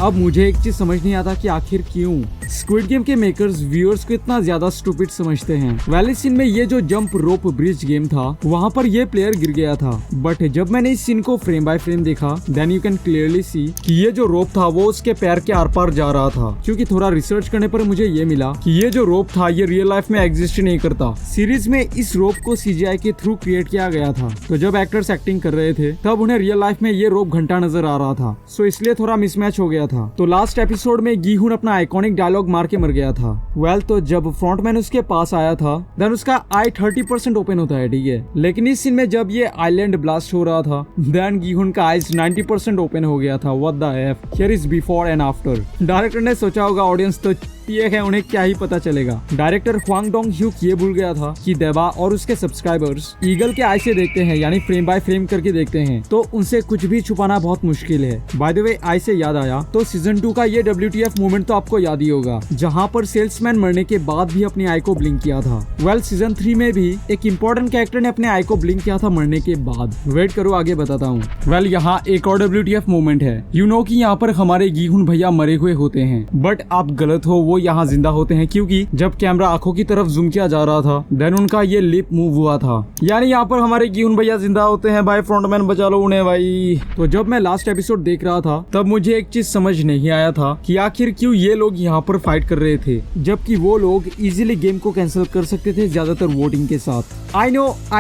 अब मुझे एक चीज समझ नहीं आता कि आखिर क्यों स्क्विड गेम के मेकर्स व्यूअर्स को इतना ज्यादा स्टूपिड समझते हैं। वैली सीन में ये जो जंप रोप ब्रिज गेम था वहाँ पर ये प्लेयर गिर गया था, बट जब मैंने इस सीन को फ्रेम बाय फ्रेम देखा then you can clearly see कि ये जो रोप था वो उसके पैर के आर पार जा रहा था। क्योंकि थोड़ा रिसर्च करने पर मुझे ये मिला कि ये जो रोप था ये रियल लाइफ में एग्जिस्ट नहीं करता। सीरीज में इस रोप को सीजीआई के थ्रू क्रिएट किया गया था, तो जब एक्टर्स एक्टिंग कर रहे थे तब उन्हें रियल लाइफ में ये रोप घंटा नजर आ रहा था, सो इसलिए थोड़ा मिसमैच हो गया था। तो लास्ट एपिसोड में गीहुन अपना आइकॉनिक डायलॉग मार के मर गया था। तो जब फ्रंटमैन उसके पास आया था देन उसका आई 30% ओपन होता है, ठीक है। लेकिन इस सीन में जब ये आइलैंड ब्लास्ट हो रहा था देन गीहुन का आईज 90% ओपन हो गया था। What the F, here is before and after. Director ने सोचा होगा ऑडियंस तो ये है, उन्हें क्या ही पता चलेगा। डायरेक्टर ह्वांग डोंग ह्यूक ये भूल गया था कि देवा और उसके सब्सक्राइबर्स ईगल के आई से देखते हैं, यानी फ्रेम बाय फ्रेम करके देखते हैं, तो उनसे कुछ भी छुपाना बहुत मुश्किल है। बाय द वे आई से याद आया तो सीजन 2 का ये WTF मोमेंट तो आपको याद ही होगा, जहाँ पर सेल्समैन मरने के बाद भी अपनी आई को ब्लिंक किया था। वेल सीजन 3 में भी एक इम्पोर्टेंट कैरेक्टर ने अपने आई को ब्लिंक किया था मरने के बाद। वेट करो आगे बताता हूँ। वेल यहाँ एक और WTF मोमेंट है। यू नो कि यहाँ पर हमारे गीहुन भैया मरे हुए होते हैं, बट आप गलत हो, वो यहाँ जिंदा होते हैं। क्योंकि जब कैमरा आंखों की तरफ जूम किया जा रहा था देन उनका ये लिप मूव हुआ था, यानी यहाँ पर हमारे गीहुन भैया जिंदा होते हैं। भाई फ्रंटमैन बचा लो उन्हें भाई। तो जब मैं लास्ट एपिसोड देख रहा था तब मुझे एक चीज समझ नहीं आया था कि आखिर क्यों ये लोग यहाँ पर फाइट कर रहे थे, जबकि वो लोग इजीली गेम को कैंसिल कर सकते थे ज्यादातर वोटिंग के साथ। आई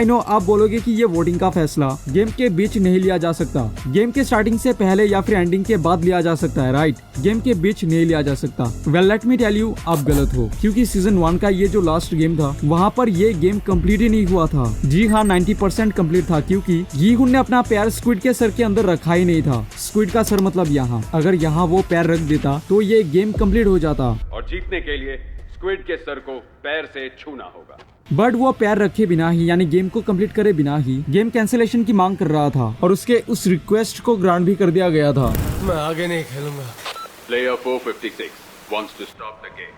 नो आप बोलोगे कि ये वोटिंग का फैसला गेम के बीच नहीं लिया जा सकता, गेम के स्टार्टिंग से पहले या फिर एंडिंग के बाद लिया जा सकता है, राइट। गेम के बीच नहीं लिया जा सकता। Well let me tell you, आप गलत हो, क्योंकि सीजन 1 का ये जो लास्ट गेम था वहाँ पर ये गेम कंप्लीट ही नहीं हुआ था। जी हाँ, 90% कंप्लीट था, क्योंकि गीहुन ने अपना पैर स्क्विड के सर के अंदर रखा ही नहीं था। स्क्विड का सर मतलब यहाँ, अगर यहाँ वो पैर रख देता तो ये गेम कंप्लीट हो जाता। और जीतने के लिए स्क्विड के सर को पैर से छूना होगा। बट वो पैर रखे बिना ही, यानी गेम को कंप्लीट करे बिना ही गेम कैंसिलेशन की मांग कर रहा था, और उसके उस रिक्वेस्ट को ग्रांट भी कर दिया गया था। मैं आगे नहीं खेलूंगा। Player 456 wants to stop the game.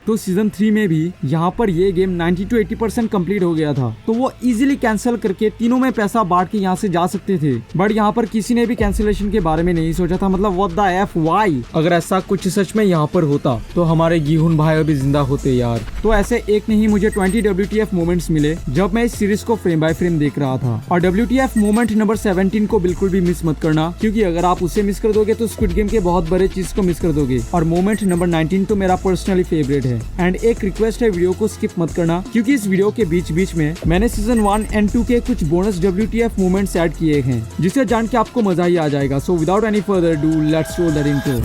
तो सीजन 3 में भी यहाँ पर ये गेम 90 to 80% कंप्लीट हो गया था, तो वो इजीली कैंसिल करके तीनों में पैसा बांट के यहाँ से जा सकते थे। बट यहाँ पर किसी ने भी कैंसिलेशन के बारे में नहीं सोचा था। मतलब व्हाट द एफ, व्हाई? अगर ऐसा कुछ सच में यहाँ पर होता तो हमारे गीहुन भाई अभी जिंदा होते यार। तो ऐसे एक नहीं, मुझे 20 WTF मोमेंट्स मिले जब मैं इस सीरीज को फ्रेम बाय फ्रेम देख रहा था। और WTF मोमेंट नंबर 17 को बिल्कुल भी मिस मत करना, क्योंकि अगर आप उसे मिस कर दोगे तो स्क्विड गेम के बहुत बड़े चीज को मिस कर दोगे। और मोमेंट नंबर 19 तो मेरा पर्सनली फेवरेट है। एंड एक रिक्वेस्ट है, वीडियो को स्किप मत करना, क्योंकि इस वीडियो के बीच बीच में मैंने सीजन 1 एंड 2 के कुछ बोनस WTF मोमेंट्स ऐड किए हैं, जिसे जान के आपको मजा ही आ जाएगा। So without any further do let's roll that intro.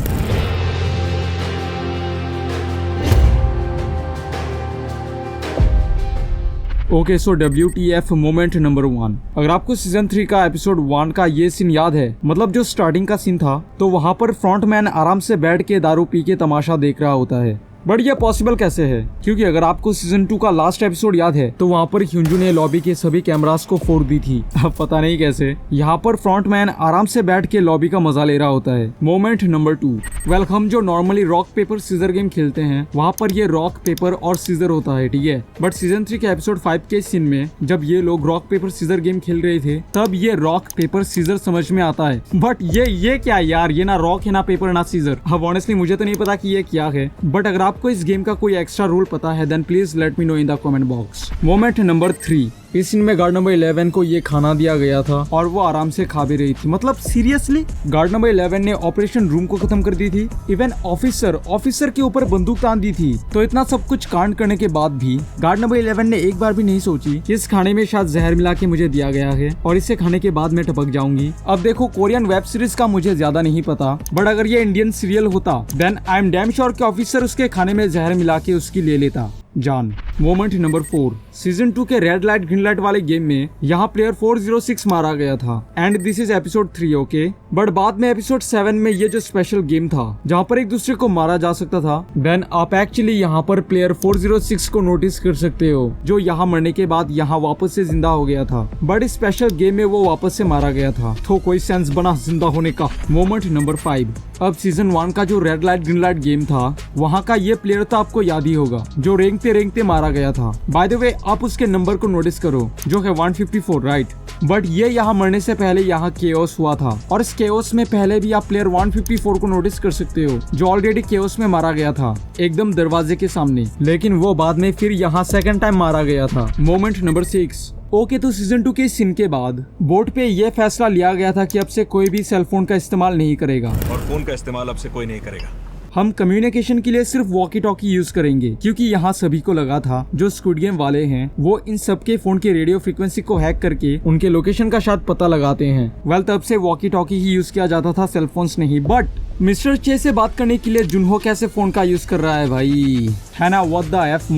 Okay, so WTF moment number 1। अगर आपको सीजन 3 का एपिसोड 1 का ये सीन याद है, मतलब जो स्टार्टिंग का सीन था, तो वहाँ पर फ्रंटमैन आराम से बैठ के दारू पी के तमाशा देख रहा होता है। बट ये पॉसिबल कैसे है? क्योंकि अगर आपको सीजन 2 का लास्ट एपिसोड याद है तो वहाँ पर ह्यूंजू ने लॉबी के सभी कैमरास को फोड़ दी थी। अब पता नहीं कैसे यहाँ पर फ्रंटमैन आराम से बैठ के लॉबी का मजा ले रहा होता है। Moment number 2। वेल, हम जो normally rock paper scissor game खेलते हैं वहाँ पर ये रॉक पेपर और सीजर होता है, ठीक है। बट सीजन 3 के एपिसोड 5 के सीन में जब ये लोग रॉक पेपर सीजर गेम खेल रहे थे तब ये रॉक पेपर सीजर समझ में आता है। बट ये क्या यार, ये ना रॉक है ना पेपर ना सीजर। अब ऑनेस्टली मुझे तो नहीं पता कि ये क्या है, बट अगर आपको इस गेम का कोई एक्स्ट्रा रूल पता है then please let me know in the comment box. Moment number 3। इस सीन में गार्ड नंबर 11 को ये खाना दिया गया था और वो आराम से खा भी रही थी। मतलब सीरियसली, गार्ड नंबर 11 ने ऑपरेशन रूम को खत्म कर दी थी। इवन ऑफिसर के ऊपर बंदूक तान दी थी। तो इतना सब कुछ कांड करने के बाद भी गार्ड नंबर 11 ने एक बार भी नहीं सोची कि इस खाने में शायद जहर मिला के मुझे दिया गया है और इसे खाने के बाद मैं टपक जाऊंगी। अब देखो, कोरियन वेब सीरीज का मुझे ज्यादा नहीं पता, बट अगर ये इंडियन सीरियल होता then I am damn sure कि ऑफिसर उसके खाने में जहर मिला के उसकी ले लेता जान। Moment number 4। सीजन 2 के रेड लाइट ग्रीन लाइट वाले गेम में यहाँ प्लेयर 406 मारा गया था and this is episode 3, okay. But बाद में एपिसोड 7 में ये जो स्पेशल गेम था जहाँ पर एक दूसरे को मारा जा सकता था, देन आप एक्चुअली यहाँ पर प्लेयर 406 को नोटिस कर सकते हो, जो यहाँ मरने के बाद यहाँ वापस से जिंदा हो गया था। बट स्पेशल गेम में वो वापस से मारा गया था, तो कोई सेंस बना जिंदा होने का। Moment number 5। अब सीजन 1 का जो red light green light game था वहाँ का ये प्लेयर तो आपको याद ही होगा जो रेंगते मारा गया था। बाय द वे आप उसके नंबर को नोटिस करो जो है 154, राइट। बट ये यहाँ मरने से पहले यहाँ केओस हुआ था और इस केओस में पहले भी आप प्लेयर 154 को नोटिस कर सकते हो जो ऑलरेडी केओस में मारा गया था एकदम दरवाजे के सामने, लेकिन वो बाद में फिर यहाँ सेकंड टाइम मारा गया था। Moment number 6। ओके तो सीजन 2 के इस सीन के बाद बोर्ड पे ये फैसला लिया गया था कि अब से कोई भी सेल फोन का इस्तेमाल नहीं करेगा और फोन का इस्तेमाल अब से कोई नहीं करेगा। हम कम्युनिकेशन के लिए सिर्फ वॉकी टॉकी यूज करेंगे क्योंकि यहाँ सभी को लगा था जो स्क्विड गेम वाले हैं वो इन सबके फोन के रेडियो फ्रीक्वेंसी को हैक करके उनके लोकेशन का शायद पता लगाते हैं। वेल तब से वॉकी टॉकी ही यूज किया जाता था, सेलफोन्स नहीं। बट मिस्टर चे से बात करने के लिए जुनहो कैसे फोन का यूज कर रहा है भाई, है ना। What the F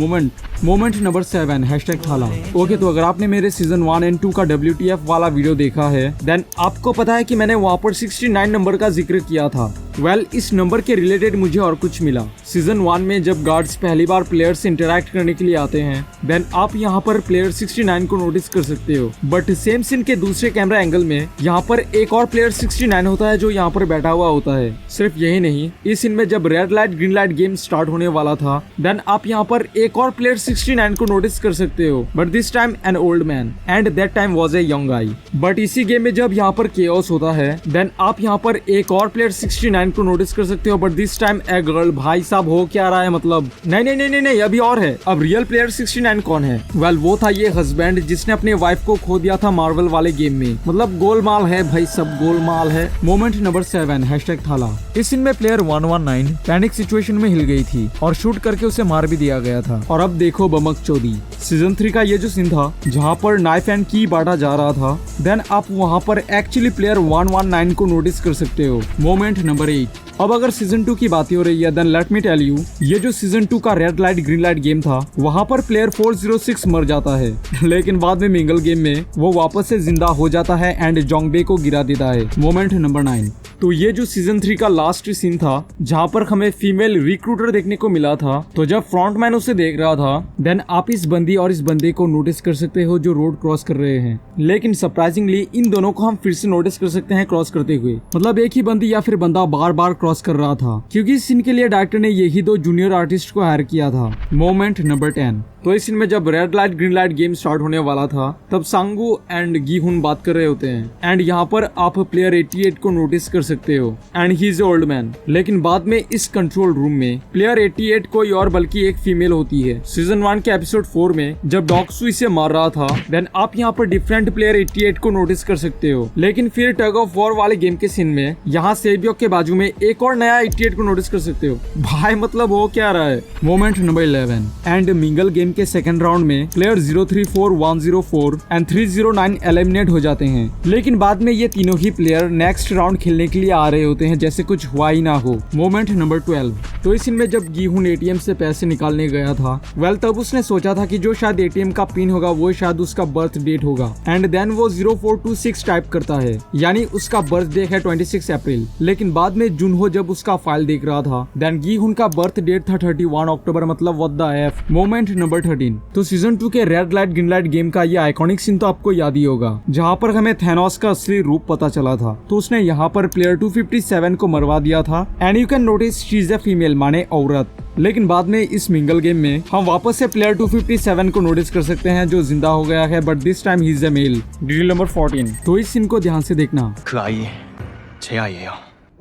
moment number 7 hashtag थाला। ओके तो अगर आपने मेरे सीजन 1 एंड 2 का WTF वाला वीडियो देखा है देन आपको पता है कि मैंने वहाँ पर 69 नंबर का जिक्र किया था। वेल इस नंबर के रिलेटेड मुझे और कुछ मिला। सीजन 1 में जब गार्ड्स पहली बार प्लेयर से इंटरेक्ट करने के लिए आते हैं देन आप यहाँ पर प्लेयर 69 को नोटिस कर सकते हो। बट सेम सीन के दूसरे कैमरा एंगल में यहाँ पर एक और प्लेयर 69 होता है जो यहाँ पर बैठा हुआ होता है। सिर्फ यही नहीं, इस सीन में जब red light green light game start होने वाला था देन आप यहाँ पर एक और प्लेयर 69 को नोटिस कर सकते हो, but this time an old man and that time was a young guy. But इसी गेम में जब यहाँ पर केओस होता है देन आप यहाँ पर एक और प्लेयर 69 को नोटिस कर सकते हो, but this time a girl. भाई साहब हो क्या रहा है, मतलब नहीं अभी और है। अब रियल प्लेयर 69 कौन है? वेल वो था ये हस्बैंड जिसने अपने वाइफ को खो दिया था मार्वल वाले गेम में। मतलब गोलमाल है भाई, सब गोलमाल है। मोमेंट नंबर 7 हैशटैग थाला। इस सीन में प्लेयर 119 पैनिक सिचुएशन में हिल गई थी और शूट करके उसे मार भी दिया गया था। और अब देखो बमक चौधरी। सीजन 3 का ये जो सीन था जहाँ पर नाइफ एंड की बांटा जा रहा था देन आप वहाँ पर एक्चुअली प्लेयर 119 को नोटिस कर सकते हो। Moment number 8। अब अगर सीजन 2 की बात हो रही है then let me tell you, ये जो सीजन 2 का red light green light game था वहाँ पर प्लेयर 406 मर जाता है लेकिन बाद में मिंगल गेम में वो वापस से जिंदा हो जाता है एंड जोंगबे को गिरा देता है। Moment number 9। तो ये जो सीजन 3 का लास्ट सीन था जहाँ पर हमें फीमेल रिक्रूटर देखने को मिला था, तो जब फ्रंटमैन उसे देख रहा था देन आप इस बंदी और इस बंदे को नोटिस कर सकते हो जो रोड क्रॉस कर रहे हैं। लेकिन सरप्राइजिंगली इन दोनों को हम फिर से नोटिस कर सकते हैं क्रॉस करते हुए। मतलब एक ही बंदी या फिर बंदा बार बार क्रॉस कर रहा था क्योंकि इस सीन के लिए डायरेक्टर ने यही 2 जूनियर आर्टिस्ट को हायर किया था। Moment number 10। तो इस सीन में जब red light green light game start होने वाला था तब सांगू एंड गीहुन बात कर रहे होते हैं एंड यहाँ पर आप प्लेयर 88 को नोटिस कर सकते हो and he is old man. लेकिन बाद में इस कंट्रोल रूम में प्लेयर 88 कोई और बल्कि एक फीमेल होती है। सीजन 1 के एपिसोड 4 में जब डॉक्सू इसे मार रहा था देन आप यहाँ पर डिफरेंट प्लेयर 88 को नोटिस कर सकते हो। लेकिन फिर टग ऑफ वॉर वाले गेम के सीन में यहाँ सेबियो के बाजू में एक और नया 88 को नोटिस कर सकते हो। भाई मतलब हो क्या रहा है। Moment number 11। And mingle game के सेकंड राउंड में प्लेयर 034, 104 एंड 309 एलिमिनेट हो जाते हैं। लेकिन बाद में ये तीनों ही प्लेयर नेक्स्ट राउंड खेलने के लिए आ रहे होते हैं जैसे कुछ हुआ ही ना हो। Moment number 12। तो इस सीन में जब गीहुन एटीएम से पैसे निकालने गया था वेल तब उसने सोचा था कि जो शायद एटीएम का पिन होगा वो शायद उसका बर्थ डेट होगा एंड देन वो 0426 टाइप करता है, यानी उसका बर्थ डे है 26 अप्रैल। लेकिन बाद में जुनहो जब उसका फाइल देख रहा था देन गीहुन का बर्थ डेट था 31 अक्टूबर। मतलब what the F. Moment number 13। तो सीजन 2 के red light green light game का ये आइकॉनिक सीन तो आपको याद ही होगा जहाँ पर हमें थैनोस का असली रूप पता चला था। तो उसने यहाँ पर प्लेयर 257 को मरवा दिया था and you can notice she is a female माने औरत। लेकिन बाद में इस मिंगल गेम में हम वापस से प्लेयर 257 को नोटिस कर सकते हैं जो जिंदा हो गया है, but this time he is a male. Detail number 14। तो इस सीन को ध्यान से देखना।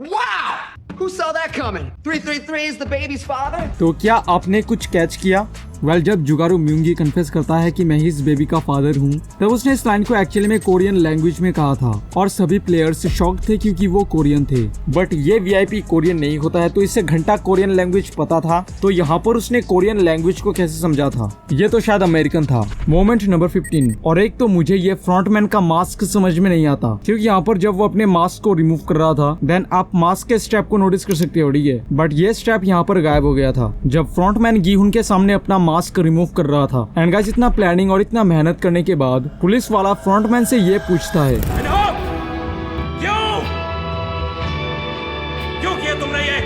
Wow! Who saw that coming? 333 is the baby's father? तो क्या आपने कुछ कैच किया? वेल जब जुगारू म्यूंगी कन्फेस करता है कि मैं ही इस बेबी का फादर हूँ तब उसने इस लाइन को एक्चुअली में कोरियन लैंग्वेज में कहा था और सभी प्लेयर्स शॉक्ड थे क्योंकि वो कोरियन थे। बट ये वीआईपी कोरियन नहीं होता है तो इसे घंटा कोरियन लैंग्वेज पता था, तो यहाँ पर उसने कोरियन लैंग्वेज को कैसे समझा था? ये तो शायद अमेरिकन था। Moment number 15। और एक तो मुझे ये फ्रंटमैन का मास्क समझ में नहीं आता क्योंकि यहाँ पर जब वो अपने मास्क को रिमूव कर रहा था देन आप मास्क के स्टेप को नोटिस कर सकते हो, ठीक है, बट ये स्टेप यहाँ पर गायब हो गया था जब फ्रंटमैन गीहुन के सामने अपना मास्क रिमूव कर रहा था। एंड गाइस इतना प्लानिंग और इतना मेहनत करने के बाद पुलिस वाला फ्रंटमैन से ये पूछता है क्यों किया तुमने ये?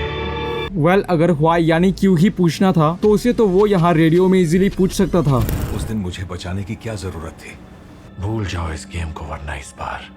वेल अगर हुआ यानी क्यों ही पूछना था तो उसे तो वो यहाँ रेडियो में इजीली पूछ सकता था। उस दिन मुझे बचाने की क्या जरूरत थी? भूल जाओ इस गेम को वरना इस बार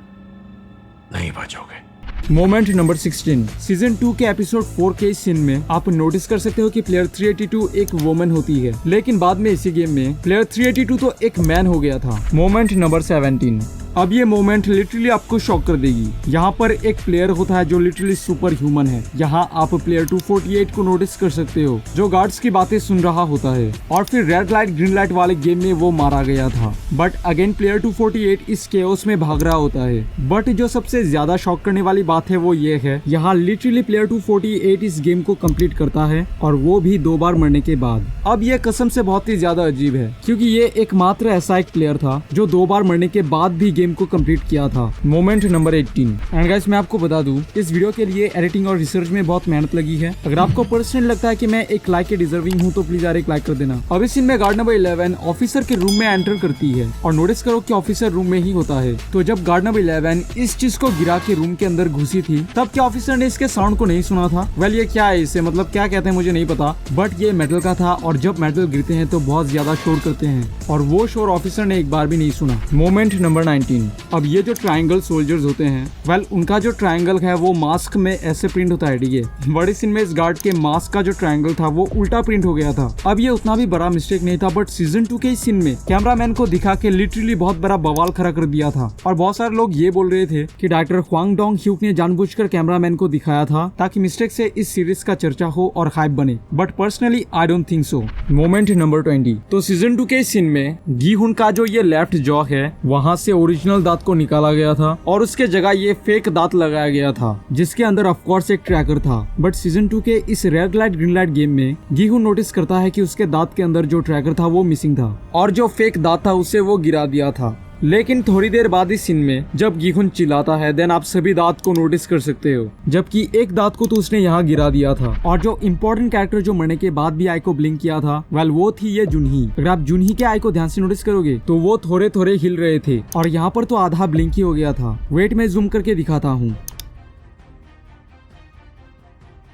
नहीं बचोगे। मोमेंट नंबर 16 सीजन 2 के एपिसोड 4 के इस सीन में आप नोटिस कर सकते हो कि प्लेयर 382 एक वुमन होती है, लेकिन बाद में इसी गेम में प्लेयर 382 तो एक मैन हो गया था। मोमेंट नंबर 17 अब ये मोमेंट लिटरली आपको शॉक कर देगी। यहाँ पर एक प्लेयर होता है जो लिटरली सुपर ह्यूमन है। यहाँ आप प्लेयर 248 को नोटिस कर सकते हो जो गार्ड्स की बातें सुन रहा होता है और फिर रेड लाइट ग्रीन लाइट वाले गेम में वो मारा गया था। बट अगेन प्लेयर 248 इस केओस में भाग रहा होता है। बट जो सबसे ज्यादा शॉक करने वाली बात है वो ये है, यहाँ लिटरली प्लेयर 248 इस गेम को कंप्लीट करता है और वो भी 2 बार मरने के बाद। अब ये कसम से बहुत ही ज्यादा अजीब है क्योंकि ये एकमात्र ऐसा एक प्लेयर था जो 2 बार मरने के बाद भी गेम को कंप्लीट किया था। मोमेंट नंबर 18 एंड गाइस मैं आपको बता दूं इस वीडियो के लिए एडिटिंग और रिसर्च में बहुत मेहनत लगी है। अगर आपको पर्सनली लगता है कि मैं एक लाइक के डिजर्विंग हूं तो प्लीज यार एक लाइक कर देना। अब इस सीन में गार्ड नंबर 11 ऑफिसर के रूम में एंटर करती है और नोटिस करो कि ऑफिसर रूम में ही होता है। तो जब गार्ड नंबर 11 इस चीज को गिरा के रूम के अंदर घुसी थी तब क्या ऑफिसर ने इसके साउंड को नहीं सुना था? वेल ये क्या है, इसे मतलब क्या कहते हैं मुझे नहीं पता, बट ये मेटल का था और जब मेटल गिरते हैं तो बहुत ज्यादा शोर करते हैं और वो शोर ऑफिसर ने एक बार भी नहीं सुना। मोमेंट नंबर 19 अब ये जो ट्रायंगल सोल्जर्स होते हैं, वेल उनका जो ट्रायंगल है वो मास्क में ऐसे प्रिंट होता है, ठीक है। बड़े सीन में इस गार्ड के मास्क का जो ट्रायंगल था वो उल्टा प्रिंट हो गया था। अब ये उतना भी बड़ा मिस्टेक नहीं था, बट सीजन 2 के इस सीन में कैमरामैन को दिखा के लिटरली बहुत बड़ा बवाल खड़ा कर दिया था और बहुत सारे लोग ये बोल रहे थे कि डायरेक्टर ह्वांग डोंग ह्यूक ने जानबूझकर कैमरामैन को दिखाया था ताकि मिस्टेक से इस सीरीज का चर्चा हो और हाइप बने, but personally I don't think so. Moment number 20 तो सीजन 2 के इस सीन में गी हुन का जो ये लेफ्ट जॉ है वहाँ से ओरिजिनल दांत को निकाला गया था और उसके जगह ये फेक दांत लगाया गया था जिसके अंदर ऑफ कोर्स एक ट्रैकर था। बट सीजन 2 के इस red light green light game में गीहून नोटिस करता है कि उसके दांत के अंदर जो ट्रैकर था वो मिसिंग था और जो फेक दांत था उसे वो गिरा दिया था। लेकिन थोड़ी देर बाद इस सीन में जब गीहून चिल्लाता है देन आप सभी दांत को नोटिस कर सकते हो, जबकि एक दांत को तो उसने यहाँ गिरा दिया था। और जो इम्पोर्टेंट कैरेक्टर जो मरने के बाद भी आई को ब्लिंक किया था वेल वो थी ये जुनही। अगर आप जुनही के आई को ध्यान से नोटिस करोगे तो वो थोड़े थोड़े हिल रहे थे और यहाँ पर तो आधा ब्लिंक ही हो गया था। वेट में जूम करके दिखाता हूँ।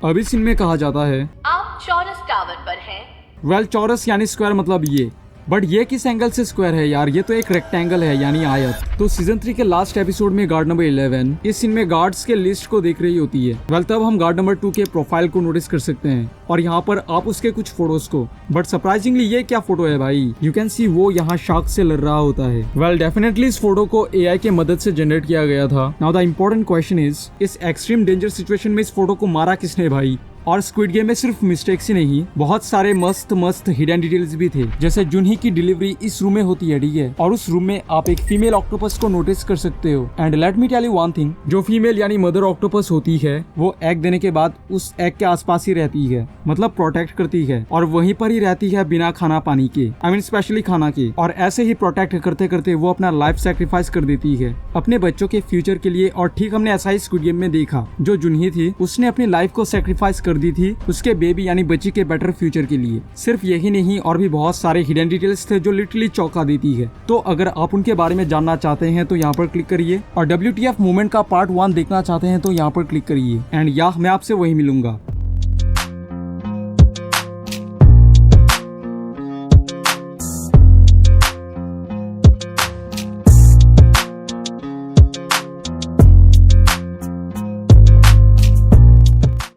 अभी सीन में कहा जाता है आप चौरस टावर पर हैं। वेल चौरस यानी स्क्वायर मतलब ये, बट ये किस एंगल से स्क्वायर है यार, ये तो एक रेक्टेंगल है यानी आयत। तो सीजन 3 के लास्ट एपिसोड में गार्ड नंबर 11 इस सीन में गार्ड्स के लिस्ट को देख रही होती है। वेल तब हम गार्ड नंबर 2 के प्रोफाइल को नोटिस कर सकते हैं और यहाँ पर आप उसके कुछ फोटोज को। बट सरप्राइजिंगली ये क्या फोटो है भाई, यू कैन सी वो यहाँ शार्क से लड़ रहा होता है। वेल डेफिनेटली इस फोटो को एआई के मदद से जनरेट किया गया था। Now the important question is इस एक्सट्रीम डेंजर सिचुएशन में इस फोटो को मारा किसने भाई? और स्क्विड गेम में सिर्फ मिस्टेक्स ही नहीं, बहुत सारे मस्त मस्त हिडन डिटेल्स भी थे। जैसे जुनही की डिलीवरी इस रूम में होती है, ठीक है, और उस रूम में आप एक फीमेल ऑक्टोपस को नोटिस कर सकते हो। And let me tell you one thing, जो फीमेल यानी मदर ऑक्टोपस होती है वो एग देने के बाद उस एग के आसपास ही रहती है, मतलब प्रोटेक्ट करती है और वहीं पर ही रहती है बिना खाना पानी के, आई मीन स्पेशली खाना के। और ऐसे ही प्रोटेक्ट करते करते वो अपना लाइफ सेक्रीफाइस कर देती है अपने बच्चों के फ्यूचर के लिए। और ठीक हमने ऐसा ही स्क्विड गेम में देखा, जो जुनही थी उसने अपनी लाइफ को सेक्रीफाइस कर दी थी उसके बेबी यानी बच्ची के बेटर फ्यूचर के लिए। सिर्फ यही नहीं और भी बहुत सारे हिडन डिटेल्स थे जो लिटरली चौंका देती है। तो अगर आप उनके बारे में जानना चाहते हैं तो यहाँ पर क्लिक करिए और WTF मूवमेंट का पार्ट 1 देखना चाहते हैं तो यहाँ पर क्लिक करिए एंड या मैं आपसे वही मिलूंगा।